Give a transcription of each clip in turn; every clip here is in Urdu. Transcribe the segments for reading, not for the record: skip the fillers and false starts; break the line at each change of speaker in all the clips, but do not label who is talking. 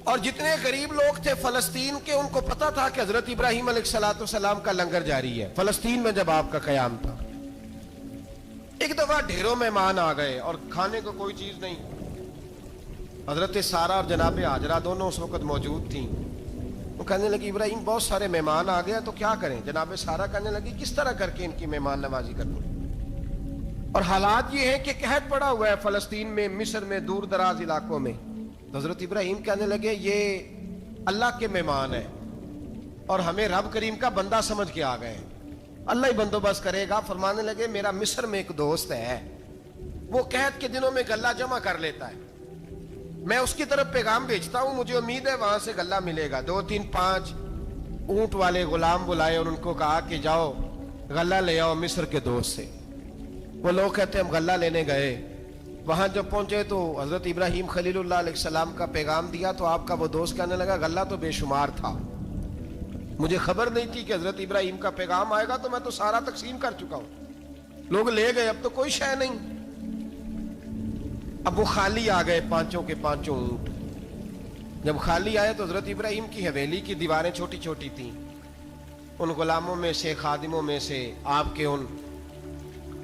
اور جتنے غریب لوگ تھے فلسطین کے، ان کو پتا تھا کہ حضرت ابراہیم علیہ السلام کا لنگر جاری ہے فلسطین میں جب آپ کا قیام تھا۔ ایک دفعہ ڈھیروں مہمان آ گئے اور کھانے کو کوئی چیز نہیں۔ حضرت سارہ اور جناب ہاجرہ دونوں اس وقت موجود تھیں۔ وہ کہنے لگی ابراہیم بہت سارے مہمان آ گئے تو کیا کریں؟ جناب سارہ کہنے لگی کس طرح کر کے ان کی مہمان نوازی کروں؟ اور حالات یہ ہے کہ قحط پڑا ہوا ہے فلسطین میں، مصر میں، دور دراز علاقوں میں۔ تو حضرت ابراہیم کہنے لگے یہ اللہ کے مہمان ہیں اور ہمیں رب کریم کا بندہ سمجھ کے آ گئے، اللہ ہی بندوبست کرے گا۔ فرمانے لگے میرا مصر میں ایک دوست ہے، وہ قحط کے دنوں میں غلہ جمع کر لیتا ہے، میں اس کی طرف پیغام بھیجتا ہوں، مجھے امید ہے وہاں سے غلہ ملے گا۔ 2-3-5 اونٹ والے غلام بلائے اور ان کو کہا کہ جاؤ غلہ لے آؤ مصر کے دوست سے۔ وہ لوگ کہتے ہیں ہم غلہ لینے گئے، وہاں جب پہنچے تو حضرت ابراہیم خلیل اللہ علیہ السلام کا پیغام دیا تو آپ کا وہ دوست کہنے لگا غلہ تو بے شمار تھا، مجھے خبر نہیں تھی کہ حضرت ابراہیم کا پیغام آئے گا، تو میں تو سارا تقسیم کر چکا ہوں، لوگ لے گئے، اب تو کوئی شے نہیں۔ اب وہ خالی آ گئے 5 کے 5 اونٹ۔ جب خالی آئے تو حضرت ابراہیم کی حویلی کی دیواریں چھوٹی چھوٹی تھیں، ان غلاموں میں سے، خادموں میں سے، آپ کے ان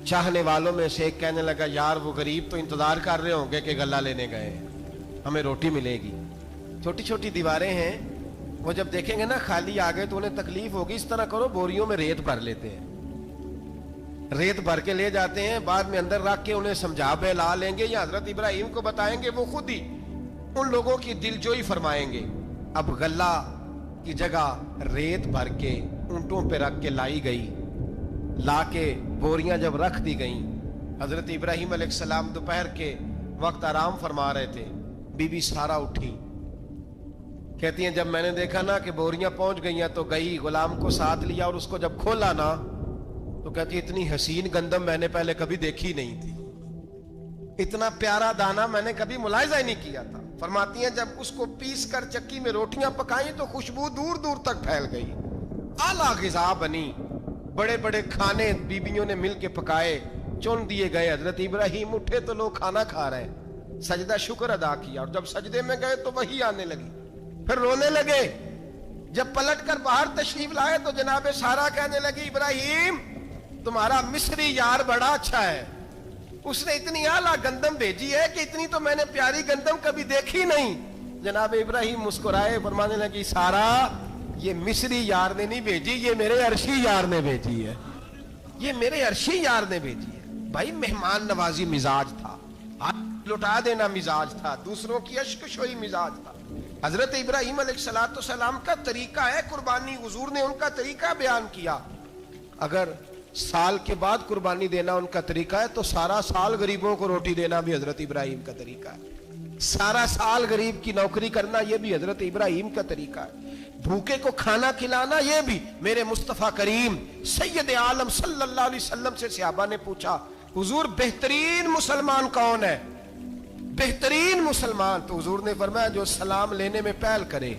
چاہنے والوں میں سے ایک کہنے لگا یار وہ غریب تو انتظار کر رہے ہوں گے کہ غلہ لینے گئے، ہمیں روٹی ملے گی۔ چھوٹی چھوٹی دیواریں ہیں، وہ جب دیکھیں گے نا خالی آ گئے تو انہیں تکلیف ہوگی، اس طرح کرو بوریوں میں ریت بھر لیتے ہیں، ریت بھر کے لے جاتے ہیں، بعد میں اندر رکھ کے انہیں سمجھا بہلا لیں گے یا حضرت ابراہیم کو بتائیں گے، وہ خود ہی ان لوگوں کی دل جوئی فرمائیں گے۔ اب غلہ کی جگہ ریت بھر کے اونٹوں پہ رکھ کے لائی گئی، لا کے بوریاں جب رکھ دی گئیں، حضرت ابراہیم علیہ السلام دوپہر کے وقت آرام فرما رہے تھے، بی بی سارہ اٹھی، کہتی ہیں جب میں نے دیکھا نا کہ بوریاں پہنچ گئی ہیں تو گئی، غلام کو ساتھ لیا اور اس کو جب کھولا نا تو کہتی اتنی حسین گندم میں نے پہلے کبھی دیکھی نہیں تھی، اتنا پیارا دانا میں نے کبھی ملاحظہ ہی نہیں کیا تھا۔ فرماتی ہیں جب اس کو پیس کر چکی میں روٹیاں پکائیں تو خوشبو دور دور تک پھیل گئی، اعلیٰ غذا بنی، بڑے بڑے کھانے بیبیوں نے مل کے پکائے، چن دیے گئے۔ حضرت ابراہیم اٹھے تو لوگ کھانا کھا رہے ہیں، سجدہ شکر ادا کیا، اور جب سجدے میں گئے تو وحی آنے لگی، پھر رونے لگے۔ جب پلٹ کر باہر تشریف لائے تو جناب سارہ کہنے لگی ابراہیم تمہارا مصری یار بڑا اچھا ہے، اس نے اتنی اعلیٰ گندم بھیجی ہے کہ اتنی تو میں نے پیاری گندم کبھی دیکھی نہیں۔ جناب ابراہیم مسکرائے، فرمانے لگی سارہ یہ مصری یار نے نہیں بھیجی، یہ میرے عرشی یار نے بھیجی ہے، یہ میرے عرشی یار نے بھیجی ہے۔ بھائی مہمان نوازی مزاج تھا، ہاتھ لٹا دینا مزاج تھا، دوسروں کی اشک شوئی مزاج تھا۔ حضرت ابراہیم علیہ السلام کا طریقہ ہے قربانی، حضور نے ان کا طریقہ بیان کیا۔ اگر سال کے بعد قربانی دینا ان کا طریقہ ہے تو سارا سال غریبوں کو روٹی دینا بھی حضرت ابراہیم کا طریقہ ہے، سارا سال غریب کی نوکری کرنا یہ بھی حضرت ابراہیم کا طریقہ ہے، بھوکے کو کھانا کھلانا یہ بھی۔ میرے مصطفیٰ کریم سید عالم صلی اللہ علیہ وسلم سے صحابہ نے پوچھا حضور بہترین مسلمان کون ہے؟ بہترین مسلمان؟ تو حضور نے فرمایا جو سلام لینے میں پہل کرے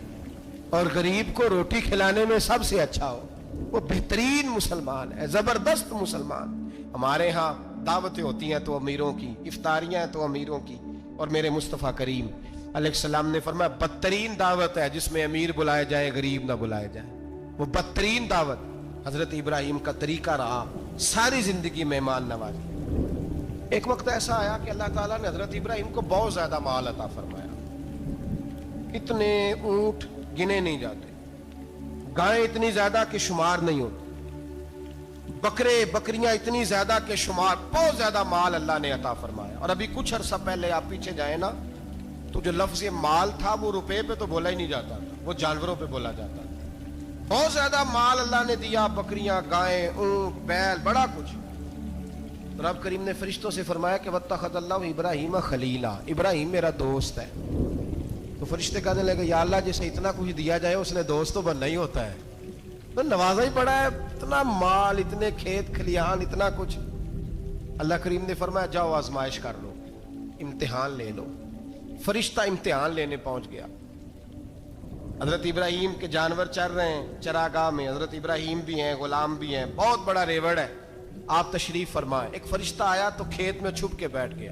اور غریب کو روٹی کھلانے میں سب سے اچھا ہو، وہ بہترین مسلمان ہے، زبردست مسلمان۔ ہمارے ہاں دعوتیں ہوتی ہیں تو امیروں کی، افطاریاں ہیں تو امیروں کی، اور میرے مصطفیٰ کریم علیہ السلام نے فرمایا بدترین دعوت ہے جس میں امیر بلائے جائے غریب نہ بلائے جائے، وہ بدترین دعوت۔ حضرت ابراہیم کا طریقہ رہا ساری زندگی مہمان نوازی۔ ایک وقت ایسا آیا کہ اللہ تعالیٰ نے حضرت ابراہیم کو بہت زیادہ مال عطا فرمایا، اتنے اونٹ گنے نہیں جاتے، گائیں اتنی زیادہ کہ شمار نہیں ہوتی، بکرے بکریاں اتنی زیادہ کہ شمار، بہت زیادہ مال اللہ نے عطا فرمایا۔ اور ابھی کچھ عرصہ پہلے آپ پیچھے جائیں نا تو جو لفظ مال تھا وہ روپے پہ تو بولا ہی نہیں جاتا تھا، وہ جانوروں پہ بولا جاتا تھا۔ بہت زیادہ مال اللہ نے دیا، بکریاں، گائیں، اونٹ، بیل، بڑا کچھ۔ رب کریم نے فرشتوں سے فرمایا کہ واتخذ اللہ ابراہیم خلیلا، ابراہیم میرا دوست ہے۔ تو فرشتے کہنے لگے یا اللہ جسے اتنا کچھ دیا جائے اس نے دوست تو بننا ہی ہوتا ہے، تو نوازا ہی پڑا ہے، اتنا مال، اتنے کھیت کھلیان، اتنا کچھ۔ اللہ کریم نے فرمایا جاؤ آزمائش کر لو، امتحان لے لو۔ فرشتہ امتحان لینے پہنچ گیا۔ حضرت ابراہیم کے جانور چر رہے ہیں چراگاہ میں، حضرت ابراہیم بھی ہیں، غلام بھی ہیں، بہت بڑا ریوڑ ہے، آپ تشریف فرمائیں۔ ایک فرشتہ آیا تو کھیت میں چھپ کے بیٹھ گیا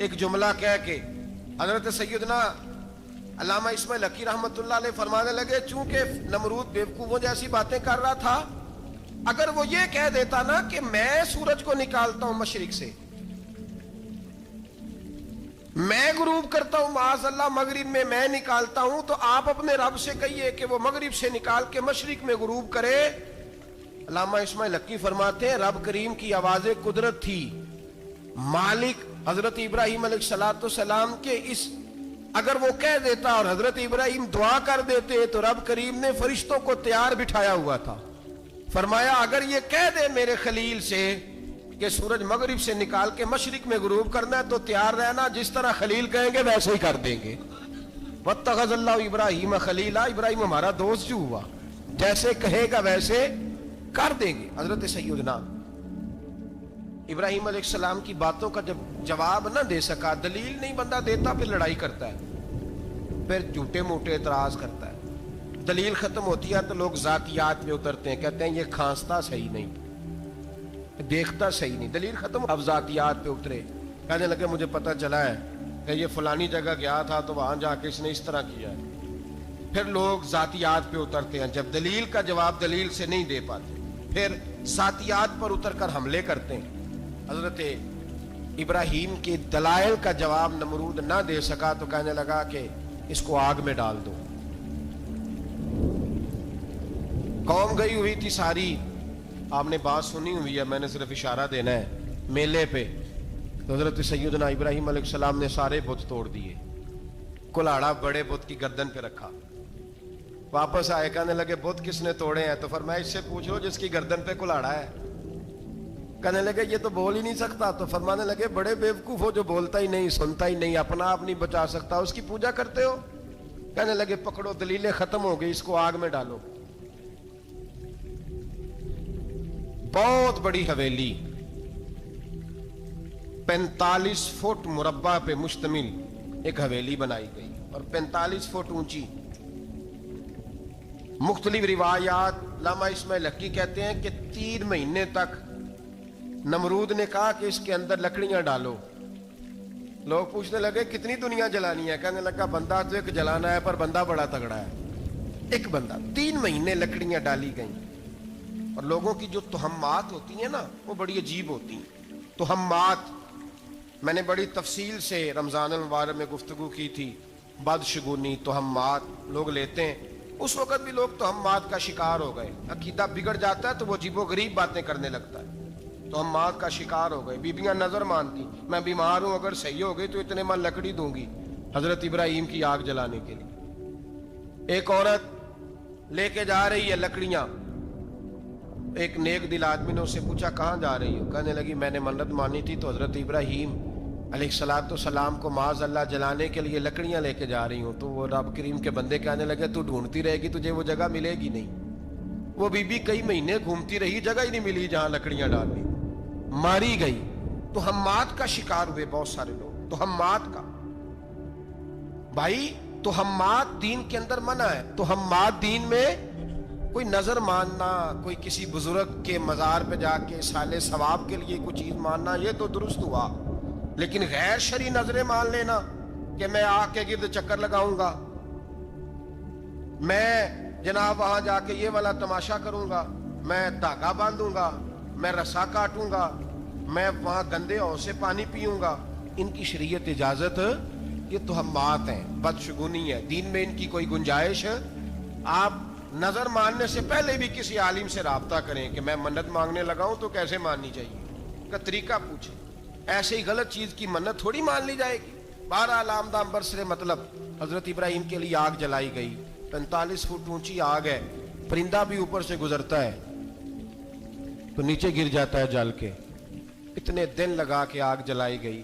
ایک جملہ کہہ کے حضرت سیدنا علامہ اسماعیل حقی رحمۃ اللہ علیہ فرمانے لگے چونکہ نمرود بیوقوفوں جیسی باتیں کر رہا تھا، اگر وہ یہ کہہ دیتا نا کہ میں سورج کو نکالتا ہوں مشرق سے، میں غروب کرتا ہوں معاذ اللہ مغرب میں نکالتا ہوں، تو آپ اپنے رب سے کہیے کہ وہ مغرب سے نکال کے مشرق میں غروب کرے۔ علامہ اسماعیل حقی فرماتے ہیں رب کریم کی آواز قدرت تھی، مالک حضرت ابراہیم علیہ السلام کے اس اگر وہ کہہ دیتا اور حضرت ابراہیم دعا کر دیتے تو رب کریم نے فرشتوں کو تیار بٹھایا ہوا تھا، فرمایا اگر یہ کہہ دے میرے خلیل سے کہ سورج مغرب سے نکال کے مشرق میں غروب کرنا ہے تو تیار رہنا، جس طرح خلیل کہیں گے ویسے ہی کر دیں گے۔ واتخذ اللہ ابراہیم خلیلا، ابراہیم ہمارا دوست جو ہوا، جیسے کہے گا ویسے کر دیں گے۔ حضرت سیدنا ابراہیم علیہ السلام کی باتوں کا جب جواب نہ دے سکا، دلیل نہیں بندہ دیتا، پھر لڑائی کرتا ہے، پھر جھوٹے موٹے اعتراض کرتا ہے، دلیل ختم ہوتی ہے تو لوگ ذاتیات میں اترتے ہیں، کہتے ہیں یہ کھانستا صحیح نہیں، دیکھتا صحیح نہیں، دلیل ختم، اب ذاتیات پہ اترے، کہنے لگے مجھے پتہ چلا ہے کہ یہ فلانی جگہ گیا تھا تو وہاں جا کے اس نے اس طرح کیا ہے، پھر لوگ ذاتیات پہ اترتے ہیں، جب دلیل کا جواب دلیل سے نہیں دے پاتے پھر ذاتیات پر اتر کر حملے کرتے ہیں۔ حضرت ابراہیم کے دلائل کا جواب نمرود نہ دے سکا تو کہنے لگا کہ اس کو آگ میں ڈال دو۔ قوم گئی ہوئی تھی ساری، آپ نے بات سنی ہوئی ہے، میں نے صرف اشارہ دینا ہے، میلے پہ تو حضرت سیدنا ابراہیم علیہ السلام نے سارے بت توڑ دیے، کلاڑا بڑے بت کی گردن پہ رکھا، واپس آئے کہنے لگے بت کس نے توڑے ہیں؟ تو فرمایا اس سے پوچھ لو جس کی گردن پہ کلاڑا ہے۔ کہنے لگے یہ تو بول ہی نہیں سکتا، تو فرمانے لگے بڑے بیوقوف ہو جو بولتا ہی نہیں، سنتا ہی نہیں، اپنا آپ نہیں بچا سکتا، اس کی پوجا کرتے ہو؟ کہنے لگے پکڑو دلیلیں ختم ہو گئی، اس کو آگ میں ڈالو۔ بہت بڑی حویلی 45 فٹ مربع پہ مشتمل ایک حویلی بنائی گئی اور 45 فٹ اونچی۔ مختلف روایات، علامہ اسماعیل حقی کہتے ہیں کہ 3 مہینے تک نمرود نے کہا کہ اس کے اندر لکڑیاں ڈالو۔ لوگ پوچھنے لگے کتنی دنیا جلانی ہے؟ کہنے لگا بندہ تو ایک جلانا ہے، پر بندہ بڑا تگڑا ہے، ایک بندہ۔ 3 مہینے لکڑیاں ڈالی گئیں، اور لوگوں کی جو تہمات ہوتی ہیں نا وہ بڑی عجیب ہوتی ہیں۔ تہمات میں نے بڑی تفصیل سے رمضان المبارک میں گفتگو کی تھی، بدشگونی تہمات لوگ لیتے ہیں، اس وقت بھی لوگ تہمات کا شکار ہو گئے، عقیدہ بگڑ جاتا ہے تو وہ عجیب و غریب باتیں کرنے لگتا ہے، تہمات کا شکار ہو گئے۔ بیبیاں نظر مانتی، میں بیمار ہوں اگر صحیح ہو گئی تو اتنے من لکڑی دوں گی حضرت ابراہیم کی آگ جلانے کے لیے۔ ایک عورت لے کے جا رہی ہے لکڑیاں، ایک نیک دل آدمی نے اس سے پوچھا کہاں جا رہی ہو؟ کہنے لگی میں نے منت مانی تھی تو حضرت ابراہیم علیہ السلام کو معاذ اللہ جلانے کے لیے لکڑیاں لے کے جا رہی ہوں۔ تو وہ رب کریم کے بندے کہنے لگے تو ڈھونڈتی رہے گی، تجھے وہ جگہ ملے گی نہیں۔ وہ بی بی کئی مہینے گھومتی رہی، جگہ ہی نہیں ملی جہاں لکڑیاں ڈالنی، ماری گئی۔ تہمات کا شکار ہوئے بہت سارے لوگ، تہمات کا۔ بھائی تہمات دین کے اندر منع ہے، تہمات دین میں کوئی نظر ماننا، کوئی کسی بزرگ کے مزار پہ جا کے سالے ثواب کے لیے کوئی چیز ماننا، یہ تو درست ہوا، لیکن غیر شرعی نظریں مان لینا کہ میں آگ کے گرد چکر لگاؤں گا، میں جناب وہاں جا کے یہ والا تماشا کروں گا، میں دھاگا باندھوں گا، میں رسا کاٹوں گا، میں وہاں گندے ہو سے پانی پیوں گا، ان کی شریعت اجازت، یہ تہمات ہیں، بدشگونی ہے، دین میں ان کی کوئی گنجائش ہے۔ آپ نظر ماننے سے پہلے بھی کسی عالم سے رابطہ کریں کہ میں منت مانگنے لگا ہوں تو کیسے ماننی چاہیے کا طریقہ پوچھیں، ایسے ہی غلط چیز کی منت تھوڑی مان لی جائے گی۔ بہرحال آمدام برسرے مطلب حضرت ابراہیم کے لیے آگ جلائی گئی، 45 فٹ اونچی آگ ہے، پرندہ بھی اوپر سے گزرتا ہے تو نیچے گر جاتا ہے جل کے، اتنے دن لگا کے آگ جلائی گئی۔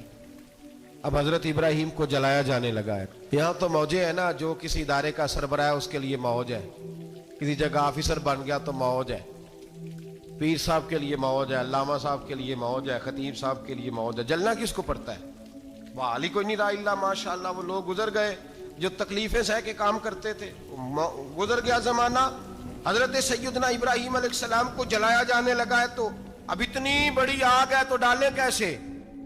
اب حضرت ابراہیم کو جلایا جانے لگا ہے۔ یہاں تو موجیں ہیں نا، جو کسی ادارے کا سربراہ ہے اس کے لیے موج ہے، کسی جگہ آفیسر بن گیا تو موج ہے، پیر صاحب کے لیے موج ہے، علامہ صاحب کے لیے موج ہے، خطیب صاحب کے لیے موج ہے۔ جلنا کس کو پڑتا ہے؟ وہاں کوئی نہیں رہا اللہ ماشاءاللہ، وہ لوگ گزر گئے جو تکلیفیں سہ کے کام کرتے تھے، گزر گیا زمانہ۔ حضرت سیدنا ابراہیم علیہ السلام کو جلایا جانے لگا ہے تو اب اتنی بڑی آگ ہے تو ڈالیں کیسے؟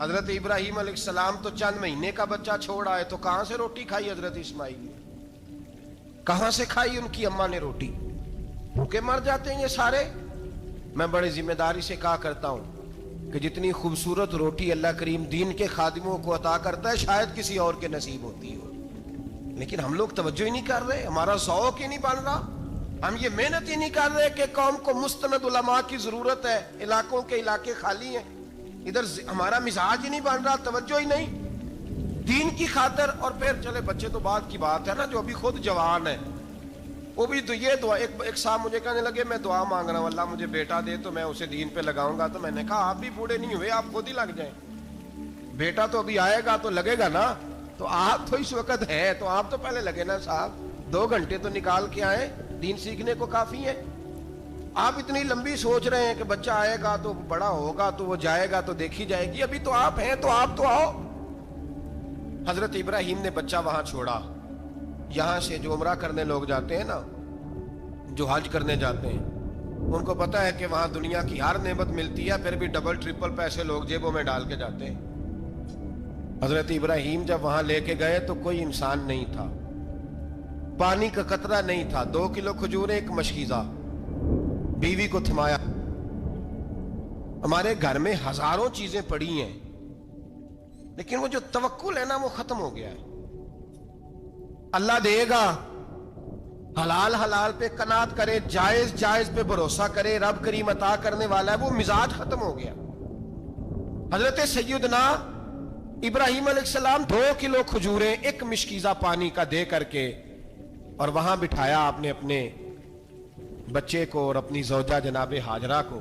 حضرت ابراہیم علیہ السلام تو چند مہینے کا بچہ چھوڑ آئے تو کہاں سے روٹی کھائی حضرت اسماعیل نے؟ کہاں سے کھائی ان کی اماں نے روٹی؟ بھوکے مر جاتے ہیں یہ سارے۔ میں بڑے ذمہ داری سے کہا کرتا ہوں کہ جتنی خوبصورت روٹی اللہ کریم دین کے خادموں کو عطا کرتا ہے شاید کسی اور کے نصیب ہوتی ہو، لیکن ہم لوگ توجہ ہی نہیں کر رہے، ہمارا ذوق ہی نہیں بن رہا، ہم یہ محنت ہی نہیں کر رہے کہ قوم کو مستند علماء کی ضرورت ہے، علاقوں کے علاقے خالی ہیں، ادھر ہمارا مزاج ہی نہیں بن رہا، توجہ ہی نہیں دین کی خاطر۔ اور پھر چلے بچے تو بعد کی بات ہے نا، جو ابھی خود جوان ہے وہ بھی تو یہ دعا، ایک صاحب مجھے کہنے لگے میں دعا مانگ رہا ہوں اللہ مجھے بیٹا دے تو میں اسے دین پہ لگاؤں گا، تو میں نے کہا آپ بھی بوڑھے نہیں ہوئے، آپ خود ہی لگ جائیں، بیٹا تو ابھی آئے گا تو لگے گا نا، تو آپ تو اس وقت ہے تو آپ تو پہلے لگے نا صاحب، 2 گھنٹے تو نکال کے آئے، دین سیکھنے کو کافی ہے۔ آپ اتنی لمبی سوچ رہے ہیں کہ بچہ آئے گا تو بڑا ہوگا تو وہ جائے گا تو دیکھی جائے گی، ابھی تو آپ ہیں تو آپ تو آؤ۔ حضرت ابراہیم نے بچہ وہاں چھوڑا۔ یہاں سے جو عمرہ کرنے لوگ جاتے ہیں نا، جو حج کرنے جاتے ہیں، ان کو پتا ہے کہ وہاں دنیا کی ہر نعمت ملتی ہے، پھر بھی ڈبل ٹرپل پیسے لوگ جیبوں میں ڈال کے جاتے ہیں۔ حضرت ابراہیم جب وہاں لے کے گئے تو کوئی انسان نہیں تھا، پانی کا قطرہ نہیں تھا، 2 کلو کھجوریں، ایک مشکیزہ، بیوی کو تھمایا۔ ہمارے گھر میں ہزاروں چیزیں پڑی ہیں لیکن وہ جو توکل ہے نا وہ ختم ہو گیا ہے۔ اللہ دے گا، حلال حلال پہ قناعت کرے، جائز جائز پہ بھروسہ کرے، رب کریم عطا کرنے والا ہے، وہ مزاج ختم ہو گیا۔ حضرت سیدنا ابراہیم علیہ السلام 2 کلو کھجوریں، ایک مشکیزہ پانی کا دے کر کے، اور وہاں بٹھایا آپ نے اپنے بچے کو اور اپنی زوجہ جناب ہاجرہ کو،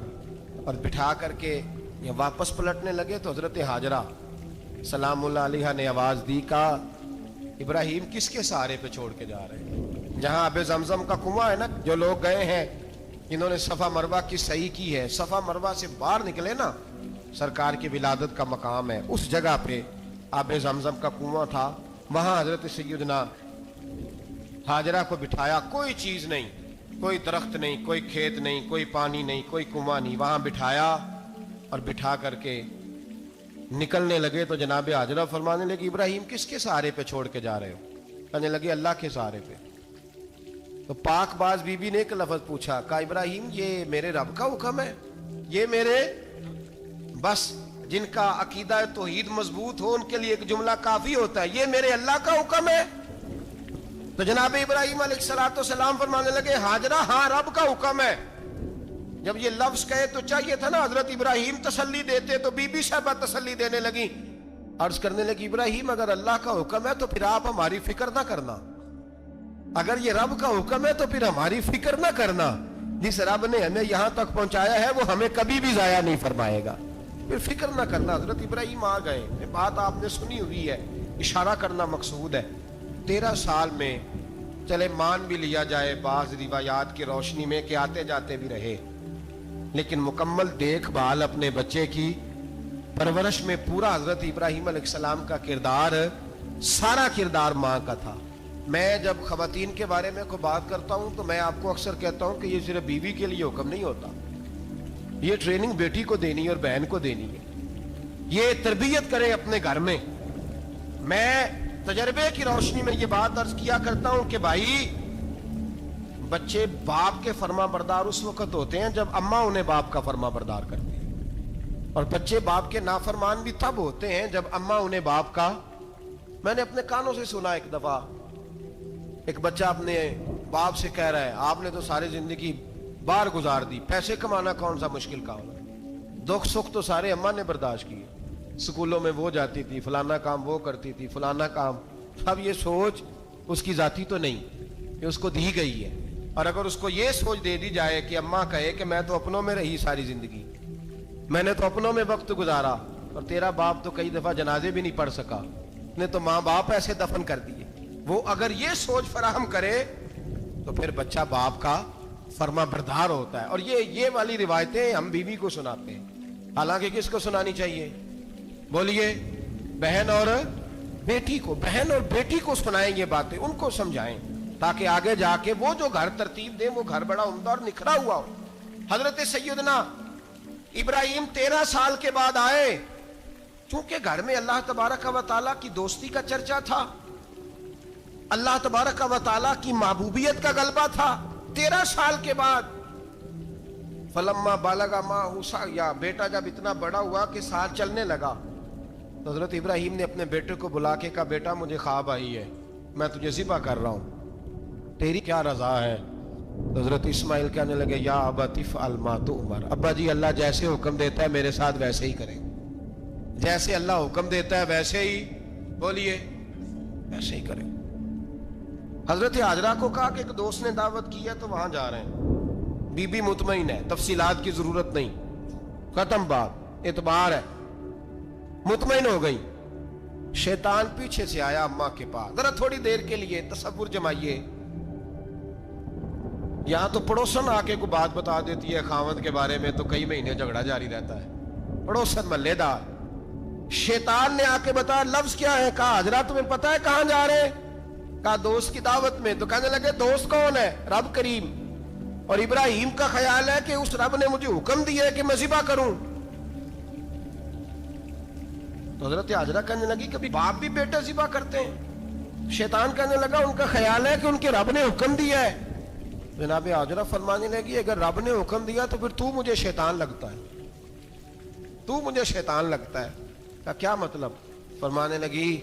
اور بٹھا کر کے یہ واپس پلٹنے لگے تو حضرت ہاجرہ سلام اللہ علیہ نے آواز دی، کہا ابراہیم کس کے سہارے پہ چھوڑ کے جا رہے ہیں؟ جہاں آب زمزم کا کنواں ہے نا، جو لوگ گئے ہیں جنہوں نے صفا مروہ کی صحیح کی ہے، صفا مروہ سے باہر نکلے نا، سرکار کی ولادت کا مقام ہے، اس جگہ پہ آب زمزم کا کنواں تھا، وہاں حضرت سیدنا ہاجرہ کو بٹھایا، کوئی چیز نہیں، کوئی درخت نہیں، کوئی کھیت نہیں، کوئی پانی نہیں، کوئی کنواں نہیں، وہاں بٹھایا اور بٹھا کر کے نکلنے لگے تو جناب ہاجرہ فرمانے لگی ابراہیم کس کے سہارے پہ چھوڑ کے جا رہے ہو؟ کہنے لگے اللہ کے سہارے پہ۔ تو پاک باز بی بی نے ایک لفظ پوچھا، کہا ابراہیم یہ میرے رب کا حکم ہے، یہ میرے، بس جن کا عقیدہ توحید مضبوط ہو ان کے لیے ایک جملہ کافی ہوتا ہے، یہ میرے اللہ کا حکم ہے۔ تو جناب ابراہیم علیہ السلام فرمانے لگے ہاجرہ ہاں رب کا حکم ہے۔ جب یہ لفظ کہے تو چاہیے تھا نا حضرت ابراہیم تسلی دیتے، تو بی بی صاحبہ تسلی دینے لگی، عرض کرنے لگی ابراہیم اگر اللہ کا حکم ہے تو پھر آپ ہماری فکر نہ کرنا، اگر یہ رب کا حکم ہے تو پھر ہماری فکر نہ کرنا، جس رب نے ہمیں یہاں تک پہنچایا ہے وہ ہمیں کبھی بھی ضائع نہیں فرمائے گا، پھر فکر نہ کرنا۔ حضرت ابراہیم آ گئے، بات آپ نے سنی ہوئی ہے، اشارہ کرنا مقصود ہے۔ 13 سال میں چلے مان بھی لیا جائے بعض روایات کی روشنی میں کہ آتے جاتے بھی رہے، لیکن مکمل دیکھ بھال اپنے بچے کی پرورش میں پورا حضرت ابراہیم علیہ السلام کا کردار، سارا کردار ماں کا تھا۔ میں جب خواتین کے بارے میں کوئی بات کرتا ہوں تو میں آپ کو اکثر کہتا ہوں کہ یہ صرف بیوی کے لیے حکم نہیں ہوتا، یہ ٹریننگ بیٹی کو دینی ہے اور بہن کو دینی ہے، یہ تربیت کرے اپنے گھر میں۔ میں تجربے کی روشنی میں یہ بات عرض کیا کرتا ہوں کہ بھائی بچے باپ کے فرما بردار اس وقت ہوتے ہیں جب اماں انہیں باپ کا فرما بردار کرتی ہے، اور بچے باپ کے نافرمان بھی تب ہوتے ہیں جب اماں انہیں باپ کا۔ میں نے اپنے کانوں سے سنا ایک دفعہ ایک بچہ اپنے باپ سے کہہ رہا ہے آپ نے تو ساری زندگی باہر گزار دی، پیسے کمانا کون سا مشکل کام ہے، دکھ سکھ تو سارے اماں نے برداشت کیے، سکولوں میں وہ جاتی تھی، فلانا کام وہ کرتی تھی، فلانا کام۔ اب یہ سوچ اس کی ذاتی تو نہیں، یہ اس کو دی گئی ہے، اور اگر اس کو یہ سوچ دے دی جائے کہ اماں کہے کہ میں تو اپنوں میں رہی ساری زندگی، میں نے تو اپنوں میں وقت گزارا، اور تیرا باپ تو کئی دفعہ جنازے بھی نہیں پڑھ سکا، نے تو ماں باپ ایسے دفن کر دیے، وہ اگر یہ سوچ فراہم کرے تو پھر بچہ باپ کا فرما بردار ہوتا ہے۔ اور یہ والی روایتیں ہم بیوی کو سناتے ہیں، حالانکہ کس کو سنانی چاہیے؟ بولیے، بہن اور بیٹی کو، بہن اور بیٹی کو سنائیں یہ باتیں، ان کو سمجھائیں تاکہ آگے جا کے وہ جو گھر ترتیب دیں وہ گھر بڑا عمدہ اور نکھرا ہوا ہو۔ حضرت سیدنا ابراہیم 13 سال کے بعد آئے چونکہ گھر میں اللہ تبارک و تعالیٰ کی دوستی کا چرچا تھا، اللہ تبارک و تعالیٰ کی محبوبیت کا غلبہ تھا. 13 سال کے بعد فلما بالغ معہ السعی، بیٹا جب اتنا بڑا ہوا کہ ساتھ چلنے لگا، تو حضرت ابراہیم نے اپنے بیٹے کو بلا کے کہا بیٹا مجھے خواب آئی ہے، میں تجھے ذبح کر رہا ہوں، تیری کیا رضا ہے؟ تو حضرت اسماعیل کہنے لگے یا ابت افعل ما تؤمر، ابا جی اللہ جیسے حکم دیتا ہے میرے ساتھ ویسے ہی کریں، جیسے اللہ حکم دیتا ہے ویسے ہی بولیے، ویسے ہی کریں. حضرت حاجرہ کو کہا کہ ایک دوست نے دعوت کی ہے تو وہاں جا رہے ہیں. بی بی مطمئن ہے، تفصیلات کی ضرورت نہیں، ختم بات، اعتبار ہے، مطمئن ہو گئی. شیطان پیچھے سے آیا اماں کے پاس. ذرا تھوڑی دیر کے لیے تصور جمائیے، یہاں تو پڑوسن آ کے کوئی بات بتا دیتی ہے خاوند کے بارے میں تو کئی مہینے جھگڑا جاری رہتا ہے، پڑوسن محلے دار. شیطان نے آ کے بتایا لفظ کیا ہے؟ کہا حاجرہ تمہیں پتا ہے کہاں جا رہے ہیں؟ کہا دوست کی دعوت میں. تو کہنے لگے دوست کون ہے؟ رب کریم. اور ابراہیم کا خیال ہے کہ اس رب نے مجھے حکم دیا ہے کہ میں ذبح کروں. تو حضرت حاجرہ کہنے لگی کبھی باپ بھی بیٹا ذبح کرتے ہیں؟ شیطان کہنے لگا ان کا خیال ہے کہ ان کے رب نے حکم دیا ہے. جناب حاجرہ فرمانے لگی اگر رب نے حکم دیا تو پھر تو مجھے شیطان لگتا ہے، تو مجھے شیطان لگتا ہے. کہا کیا مطلب؟ فرمانے لگی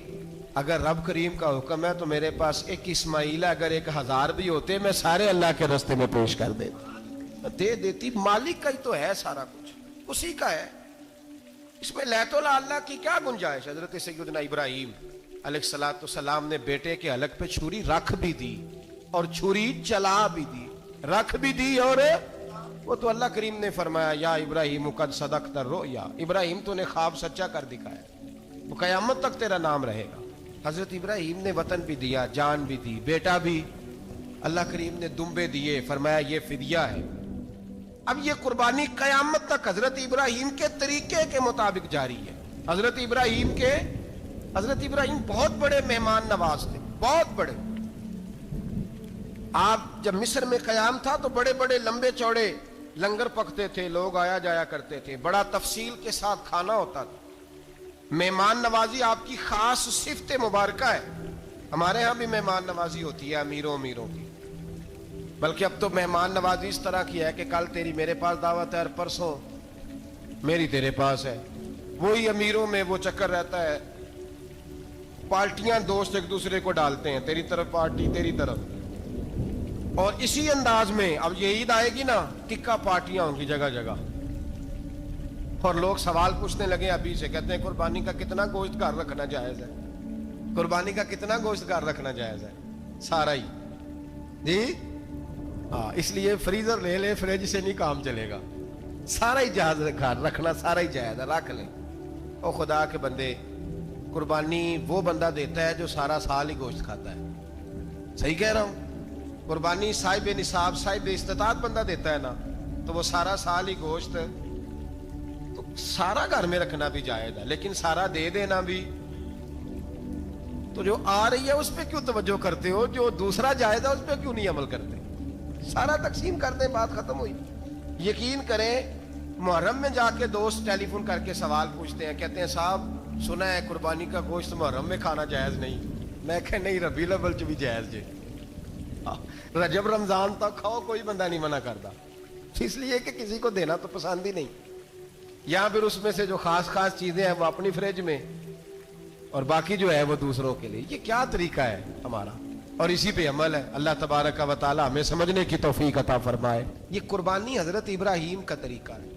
اگر رب کریم کا حکم ہے تو میرے پاس ایک اسماعیل ہے، اگر 1000 بھی ہوتے میں سارے اللہ کے راستے میں پیش کر دے دیتی. مالک کا ہی تو ہے سارا کچھ، اسی کا ہے، اس میں لیت اللہ کی کیا گنجائش؟ حضرت سیدنا ابراہیم علیہ السلام نے بیٹے کے حلق پہ چھری رکھ بھی دی اور چھری چلا بھی دی، رکھ بھی دی. اور وہ تو اللہ کریم نے فرمایا یا ابراہیم قد صدقت الرؤیا، ابراہیم تو نے خواب سچا کر دکھایا، وہ قیامت تک تیرا نام رہے گا. حضرت ابراہیم نے وطن بھی دیا، جان بھی دی، بیٹا بھی. اللہ کریم نے دمبے دیے، فرمایا یہ فدیہ ہے. اب یہ قربانی قیامت تک حضرت ابراہیم کے طریقے کے مطابق جاری ہے. حضرت ابراہیم بہت بڑے مہمان نواز تھے، بہت بڑے. آپ جب مصر میں قیام تھا تو بڑے بڑے لمبے چوڑے لنگر پکتے تھے، لوگ آیا جایا کرتے تھے، بڑا تفصیل کے ساتھ کھانا ہوتا تھا. مہمان نوازی آپ کی خاص صفت مبارکہ ہے. ہمارے ہاں بھی مہمان نوازی ہوتی ہے امیروں کی، بلکہ اب تو مہمان نوازی اس طرح کی ہے کہ کل تیری میرے پاس دعوت ہے اور پرسوں میری تیرے پاس ہے. وہی امیروں میں وہ چکر رہتا ہے، پارٹیاں دوست ایک دوسرے کو ڈالتے ہیں، تیری طرف پارٹی تیری طرف. اور اسی انداز میں اب یہ عید آئے گی نا، ٹکا پارٹیاں ہوں گی جگہ جگہ. اور لوگ سوال پوچھنے لگے ابھی سے، کہتے ہیں قربانی کا کتنا گوشت گھر رکھنا جائز ہے؟ قربانی کا کتنا گوشت گھر رکھنا جائز ہے؟ سارا ہی جی ہاں، اس لیے فریزر لے لے، فریج سے نہیں کام چلے گا. سارا ہی جہاز گھر رکھنا سارا ہی جائز ہے، رکھ لیں. او خدا کے بندے، قربانی وہ بندہ دیتا ہے جو سارا سال ہی گوشت کھاتا ہے. صحیح کہہ رہا ہوں؟ قربانی صاحب نصاب، صاحب استطاعت بندہ دیتا ہے نا، تو وہ سارا سال ہی گوشت، تو سارا گھر میں رکھنا بھی جائز ہے، لیکن سارا دے دینا بھی. تو جو آ رہی ہے اس پہ کیوں توجہ کرتے ہو؟ جو دوسرا جائز ہے اس پہ کیوں نہیں عمل کرتے؟ سارا تقسیم کر دیں، بات ختم ہوئی. یقین کریں محرم میں جا کے دوست ٹیلی فون کر کے سوال پوچھتے ہیں، کہتے ہیں صاحب سنا ہے قربانی کا گوشت محرم میں کھانا جائز نہیں. میں کہ نہیں، ربیع الاول چ بھی جائز جے، رجب رمضان تک کھاؤ، کوئی بندہ نہیں منع کرتا. اس لیے کہ کسی کو دینا تو پسند ہی نہیں، یا پھر اس میں سے جو خاص چیزیں ہیں وہ اپنی فریج میں اور باقی جو ہے وہ دوسروں کے لیے. یہ کیا طریقہ ہے ہمارا؟ اور اسی پہ عمل ہے. اللہ تبارک و تعالی ہمیں سمجھنے کی توفیق عطا فرمائے. یہ قربانی حضرت ابراہیم کا طریقہ ہے.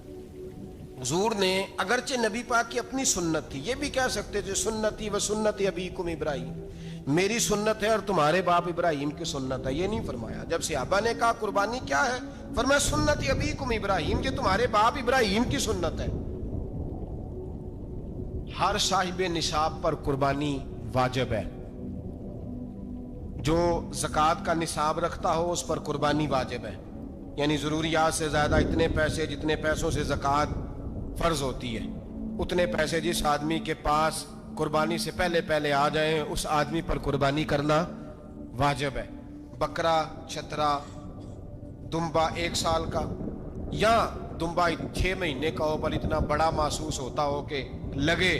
حضور نے اگرچہ نبی پاک کی اپنی سنت تھی، یہ بھی کہہ سکتے تھے سنتی و سنت ابیکم ابراہیم، میری سنت ہے اور تمہارے باپ ابراہیم کی سنت ہے. یہ نہیں فرمایا. جب صحابہ نے کہا قربانی کیا ہے، فرمایا سنت ابیکم ابراہیم، یہ تمہارے باپ ابراہیم کی سنت ہے. ہر صاحب نصاب پر قربانی واجب ہے. جو زکوٰۃ کا نصاب رکھتا ہو اس پر قربانی واجب ہے، یعنی ضروریات سے زیادہ اتنے پیسے، جتنے پیسوں سے زکوٰۃ فرض ہوتی ہے اتنے پیسے جس آدمی کے پاس قربانی سے پہلے آ جائیں اس آدمی پر قربانی کرنا واجب ہے. بکرا، چھترا، دمبا 1 سال کا، یا دمبا 6 مہینے کا ہو پر اتنا بڑا محسوس ہوتا ہو کہ لگے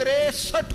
63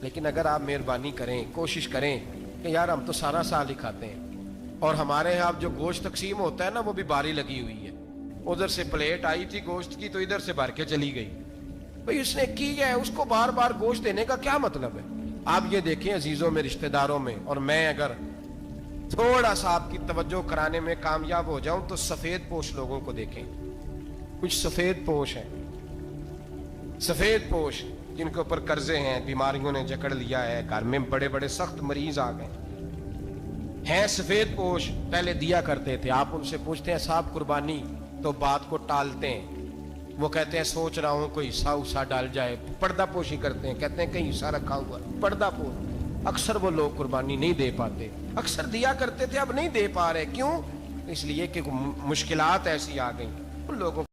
لیکن اگر آپ مہربانی کریں، کوشش کریں کہ یار ہم تو سارا سال ہی کھاتے ہیں، اور ہمارے یہاں جو گوشت تقسیم ہوتا ہے نا وہ بھی باری لگی ہوئی ہے، ادھر سے پلیٹ آئی تھی گوشت کی تو ادھر سے بھر کے چلی گئی، بھئی اس نے کی ہے، اس کو بار بار گوشت دینے کا کیا مطلب ہے؟ آپ یہ دیکھیں عزیزوں میں، رشتہ داروں میں، اور میں اگر تھوڑا سا آپ کی توجہ کرانے میں کامیاب ہو جاؤں تو سفید پوش لوگوں کو دیکھیں، کچھ سفید پوش ہیں، سفید پوش جن کے اوپر قرضے ہیں، بیماریوں نے جکڑ لیا ہے، گھر میں بڑے بڑے سخت مریض آ گئے ہیں، سفید پوش پہلے دیا کرتے تھے، آپ ان سے پوچھتے ہیں صاحب قربانی، تو بات کو ٹالتے ہیں، وہ کہتے ہیں سوچ رہا ہوں کوئی حصہ حصہ ڈال جائے، پردہ پوشی کرتے ہیں، کہتے ہیں کہیں حصہ رکھا ہوا، پردہ پوش، اکثر وہ لوگ قربانی نہیں دے پاتے، اکثر دیا کرتے تھے اب نہیں دے پا رہے، کیوں؟ اس لیے کہ مشکلات ایسی آ گئیں، ان لوگوں